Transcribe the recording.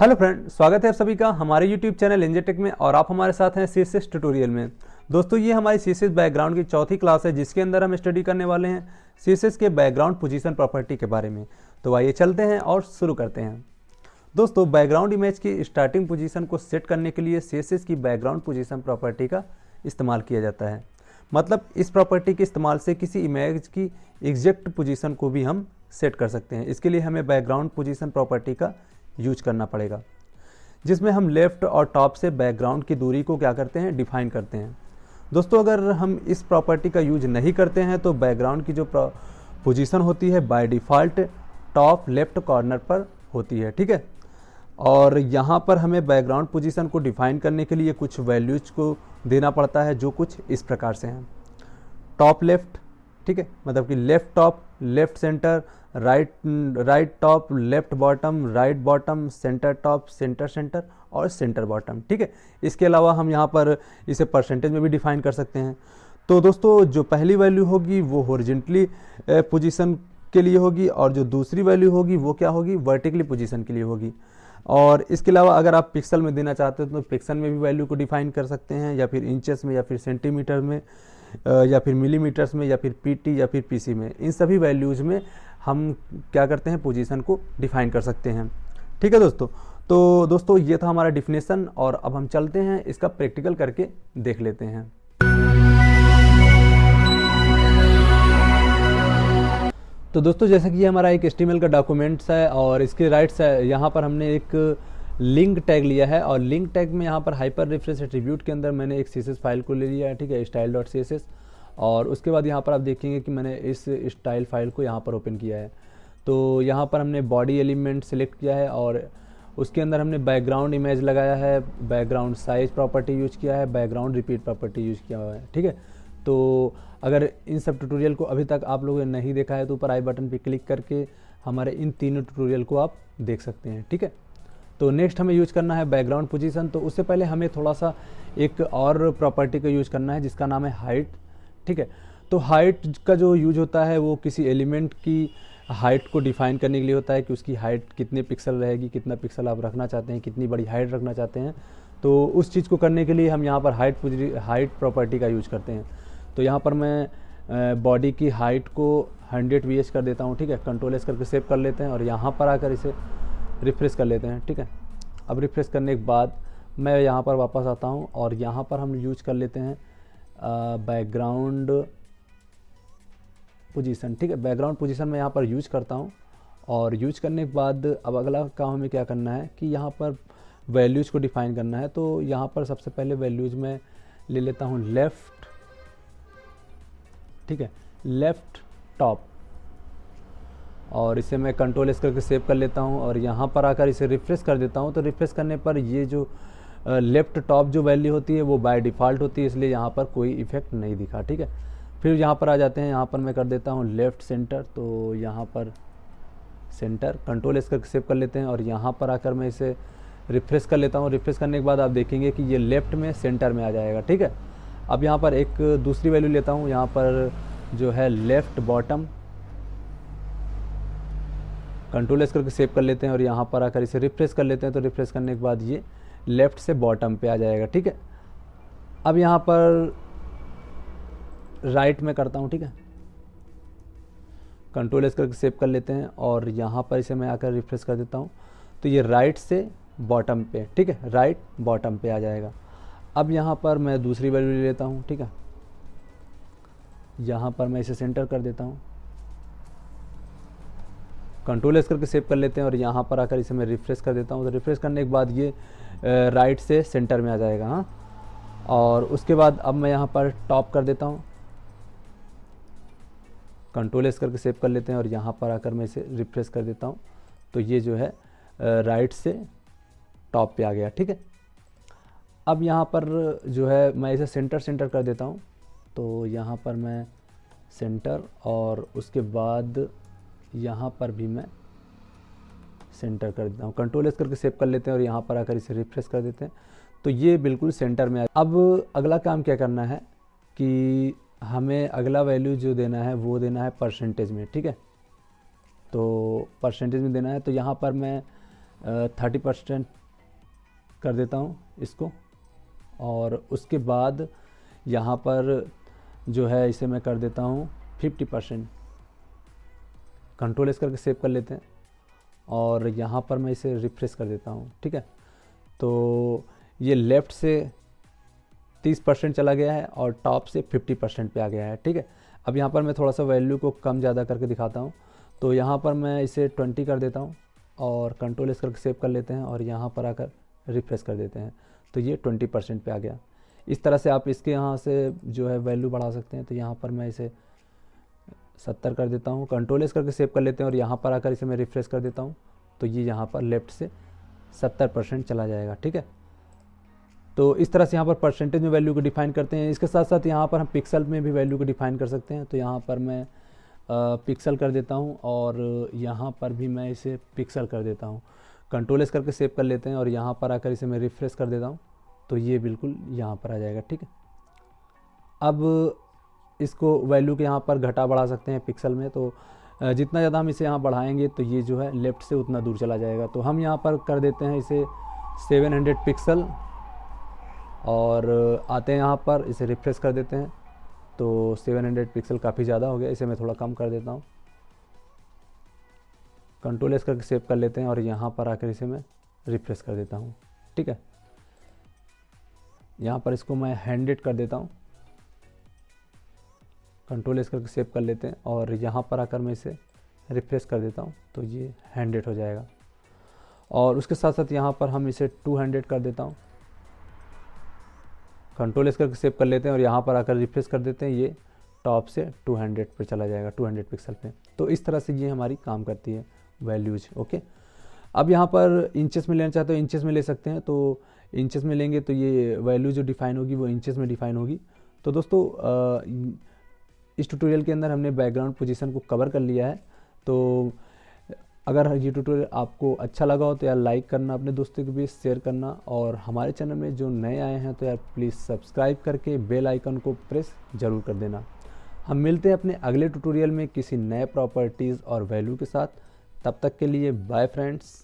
Hello friend, स्वागत है आप सभी का हमारे यूट्यूब चैनल इंजेटेक में। और आप हमारे साथ हैं सीएसएस ट्यूटोरियल में। दोस्तों, ये हमारी सीएसएस बैकग्राउंड की चौथी क्लास है, जिसके अंदर हम स्टडी करने वाले हैं सीएसएस के बैकग्राउंड पोजीशन प्रॉपर्टी के बारे में। तो आइए चलते हैं और शुरू करते हैं। दोस्तों, बैकग्राउंड इमेज की स्टार्टिंग पोजीशन को सेट करने के लिए सीएसएस की बैकग्राउंड पोजीशन प्रॉपर्टी का इस्तेमाल किया जाता है। मतलब इस प्रॉपर्टी के इस्तेमाल से किसी इमेज की एग्जैक्ट पोजीशन को भी हम सेट कर सकते हैं। इसके लिए हमें बैकग्राउंड पोजीशन प्रॉपर्टी का यूज करना पड़ेगा, जिसमें हम लेफ्ट और टॉप से बैकग्राउंड की दूरी को क्या करते हैं, डिफाइन करते हैं। दोस्तों, अगर हम इस प्रॉपर्टी का यूज नहीं करते हैं तो बैकग्राउंड की जो पोजीशन होती है by default top left corner पर होती है, ठीक है। और यहाँ पर हमें बैकग्राउंड पोजीशन को डिफाइन करने के लिए कुछ वैल्यूज को देना पड़ता है, जो कुछ इस प्रकार से हैं। टॉप लेफ्ट, ठीक है, मतलब कि left top, left centre, right top, left bottom, right bottom, centre top, centre centre और सेंटर बॉटम, ठीक है। इसके अलावा हम यहाँ पर इसे परसेंटेज में भी डिफाइन कर सकते हैं। तो दोस्तों, जो पहली वैल्यू होगी वो हॉरिजॉन्टली पोजीशन के लिए होगी, और जो दूसरी वैल्यू होगी वो क्या होगी, वर्टिकली पोजीशन के लिए होगी। और इसके अलावा अगर आप पिक्सल में देना चाहते हो तो पिक्सल में भी वैल्यू को डिफाइन कर सकते हैं, या फिर इंचेस में, या फिर सेंटीमीटर में, या फिर मिलीमीटर्स में, या फिर पीटी, या फिर पीसी में। इन सभी वैल्यूज़ में हम क्या करते हैं, पोजीशन को डिफाइन कर सकते हैं, ठीक है दोस्तों। तो दोस्तों, ये था हमारा डिफिनेशन, और अब हम चलते हैं इसका प्रैक्टिकल करके देख लेते हैं। तो दोस्तों, जैसा कि ये हमारा एक HTML का डॉक्यूमेंट्स है, और इसके राइट साइड यहाँ पर हमने एक लिंक टैग लिया है, और लिंक टैग में यहाँ पर हाइपर रेफरेंस एट्रीब्यूट के अंदर मैंने एक CSS फाइल को ले लिया है, ठीक है, style.css। और उसके बाद यहाँ पर आप देखेंगे कि मैंने इस स्टाइल फाइल को यहाँ पर ओपन किया है। तो यहाँ पर हमने बॉडी एलिमेंट सेलेक्ट किया है, और उसके अंदर हमने बैकग्राउंड इमेज लगाया है, बैकग्राउंड साइज प्रॉपर्टी यूज किया है, बैकग्राउंड रिपीट प्रॉपर्टी यूज किया हुआ है, ठीक है। तो अगर इन सब ट्यूटोरियल को अभी तक आप लोगों ने नहीं देखा है तो ऊपर आई बटन पर क्लिक करके हमारे इन तीनों ट्यूटोरियल को आप देख सकते हैं, ठीक है। तो नेक्स्ट हमें यूज करना है बैकग्राउंड पोजीशन। तो उससे पहले हमें थोड़ा सा एक और प्रॉपर्टी का यूज करना है, जिसका नाम है हाइट, ठीक है। तो हाइट का जो यूज होता है वो किसी एलिमेंट की हाइट को डिफाइन करने के लिए होता है, कि उसकी हाइट कितने पिक्सल रहेगी, कितना पिक्सल आप रखना चाहते हैं, कितनी बड़ी हाइट रखना चाहते हैं। तो उस चीज़ को करने के लिए हम यहाँ पर हाइट प्रॉपर्टी का यूज करते हैं। तो यहाँ पर मैं बॉडी की हाइट को 100 VH कर देता हूँ, ठीक है। कंट्रोल एस करके सेव कर लेते हैं, और यहाँ पर आकर इसे रिफ्रेश कर लेते हैं, ठीक है। अब रिफ्रेश करने के बाद मैं यहाँ पर वापस आता हूँ, और यहाँ पर हम यूज कर लेते हैं बैकग्राउंड पोजीशन, ठीक है। बैकग्राउंड पोजीशन में यहाँ पर यूज करता हूँ, और यूज करने के बाद अब अगला काम हमें क्या करना है कि यहाँ पर वैल्यूज़ को डिफाइन करना है। तो यहाँ पर सबसे पहले वैल्यूज़ में ले लेता हूँ लेफ़्ट, ठीक है, लेफ़्ट टॉप, और इसे मैं कंट्रोल एस करके सेव कर लेता हूँ, और यहाँ पर आकर इसे रिफ्रेश कर देता हूँ। तो रिफ्रेश करने पर ये जो लेफ़्ट टॉप जो वैल्यू होती है वो बाय डिफ़ॉल्ट होती है, इसलिए यहाँ पर कोई इफेक्ट नहीं दिखा, ठीक है। फिर यहाँ पर आ जाते हैं, यहाँ पर मैं कर देता हूँ लेफ़्ट सेंटर। तो यहाँ पर सेंटर, कंट्रोल एस करके सेव कर लेते हैं, और यहाँ पर आकर मैं इसे रिफ्रेश कर लेता हूँ। रिफ्रेश करने के बाद आप देखेंगे कि ये लेफ़्ट में सेंटर में आ जाएगा, ठीक है। अब यहाँ पर एक दूसरी वैल्यू लेता हूँ, यहाँ पर जो है लेफ़्ट बॉटम, कंट्रोल एस करके सेव कर लेते हैं, और यहाँ पर आकर इसे रिफ्रेश कर लेते हैं। तो रिफ्रेश करने के बाद ये लेफ़्ट से बॉटम पे आ जाएगा, ठीक है। अब यहाँ पर राइट में करता हूँ, ठीक है, कंट्रोल एस करके सेव कर लेते हैं, और यहाँ पर इसे मैं आकर रिफ्रेश कर देता हूँ। तो ये राइट से बॉटम पे, ठीक है, राइट बॉटम पे आ जाएगा। अब यहाँ पर मैं दूसरी वैल्यू ले लेता हूँ, ठीक है, यहाँ पर मैं इसे सेंटर कर देता हूँ, कंट्रोल एस करके सेव कर लेते हैं, और यहाँ पर आकर इसे मैं रिफ्रेश कर देता हूँ। तो रिफ्रेश करने के बाद ये राइट से सेंटर में आ जाएगा, हाँ। और उसके बाद अब मैं यहाँ पर टॉप कर देता हूँ, कंट्रोल एस करके सेव कर लेते हैं, और यहाँ पर आकर मैं इसे रिफ्रेश कर देता हूँ। तो ये जो है राइट से टॉप पे आ गया, ठीक है। अब यहाँ पर जो है मैं इसे सेंटर कर देता हूँ। तो यहाँ पर मैं सेंटर, और उसके बाद यहाँ पर भी मैं सेंटर कर देता हूँ, कंट्रोल एस करके सेव कर लेते हैं, और यहाँ पर आकर इसे रिफ्रेश कर देते हैं। तो ये बिल्कुल सेंटर में अब अगला काम क्या करना है कि हमें अगला वैल्यू जो देना है वो देना है परसेंटेज में, ठीक है। तो परसेंटेज में देना है, तो यहाँ पर मैं 30% कर देता हूँ इसको, और उसके बाद यहाँ पर जो है इसे मैं कर देता हूँ 50%। कंट्रोल एस करके सेव कर लेते हैं और यहाँ पर मैं इसे रिफ्रेश कर देता हूँ। ठीक है, तो ये लेफ़्ट से 30% चला गया है और टॉप से 50% पे आ गया है। ठीक है, अब यहाँ पर मैं थोड़ा सा वैल्यू को कम ज़्यादा करके दिखाता हूँ। तो यहाँ पर मैं इसे 20 कर देता हूँ और कंट्रोल एस करके सेव कर लेते हैं और यहाँ पर आकर रिफ्रेश कर देते हैं, तो ये 20% पे आ गया। इस तरह से आप इसके यहाँ से जो है वैल्यू बढ़ा सकते हैं। तो यहाँ पर मैं इसे 70 कर देता हूँ, कंट्रोल एस करके सेव कर लेते हैं और यहाँ पर आकर इसे मैं रिफ्रेश कर देता हूँ, तो ये यहाँ पर लेफ़्ट से 70% चला जाएगा। ठीक है, तो इस तरह से यहाँ पर परसेंटेज में वैल्यू को डिफाइन करते हैं। इसके साथ साथ यहाँ पर हम पिक्सल में भी वैल्यू को डिफाइन कर सकते हैं। तो यहाँ पर मैं पिक्सल कर देता हूँ और यहाँ पर भी मैं इसे पिक्सल कर देता हूँ। कंट्रोल एस करके सेव कर लेते हैं और यहाँ पर आकर इसे मैं रिफ्रेश कर देता हूँ, तो ये बिल्कुल यहाँ पर आ जाएगा। ठीक है, अब इसको वैल्यू के यहाँ पर घटा बढ़ा सकते हैं पिक्सल में। तो जितना ज़्यादा हम इसे यहाँ बढ़ाएंगे तो ये जो है लेफ़्ट से उतना दूर चला जाएगा। तो हम यहाँ पर कर देते हैं इसे 700 पिक्सल और आते हैं यहाँ पर इसे रिफ्रेश कर देते हैं, तो 700 पिक्सल काफ़ी ज़्यादा हो गया, इसे मैं थोड़ा कम कर देता हूँ। कंट्रोल एस करके सेव कर लेते हैं और यहाँ पर आकर इसे मैं रिफ्रेश कर देता हूँ। ठीक है, यहाँ पर इसको मैं 100 कर देता हूँ, कंट्रोल एस करके सेव कर लेते हैं और यहाँ पर आकर मैं इसे रिफ्रेश कर देता हूँ, तो ये 100 हो जाएगा। और उसके साथ साथ यहाँ पर हम इसे 200 कर देता हूँ, कंट्रोल एस करके सेव कर लेते हैं और यहाँ पर आकर रिफ्रेश कर देते हैं, ये टॉप से 200 पे चला जाएगा, 200 पिक्सल पे। तो इस तरह से ये हमारी काम करती है वैल्यूज। ओके, अब यहाँ पर इंचेस में लेना चाहते हो इंचेस में ले सकते हैं। तो इंचेस में लेंगे तो ये वैल्यू जो डिफाइन होगी वो इंचेस में डिफाइन होगी। तो दोस्तों इस ट्यूटोरियल के अंदर हमने बैकग्राउंड पोजीशन को कवर कर लिया है। तो अगर ये ट्यूटोरियल आपको अच्छा लगा हो तो यार लाइक करना, अपने दोस्तों के बीच शेयर करना, और हमारे चैनल में जो नए आए हैं तो यार प्लीज़ सब्सक्राइब करके बेल आइकन को प्रेस ज़रूर कर देना। हम मिलते हैं अपने अगले ट्यूटोरियल में किसी नए प्रॉपर्टीज़ और वैल्यू के साथ। तब तक के लिए बाय फ्रेंड्स।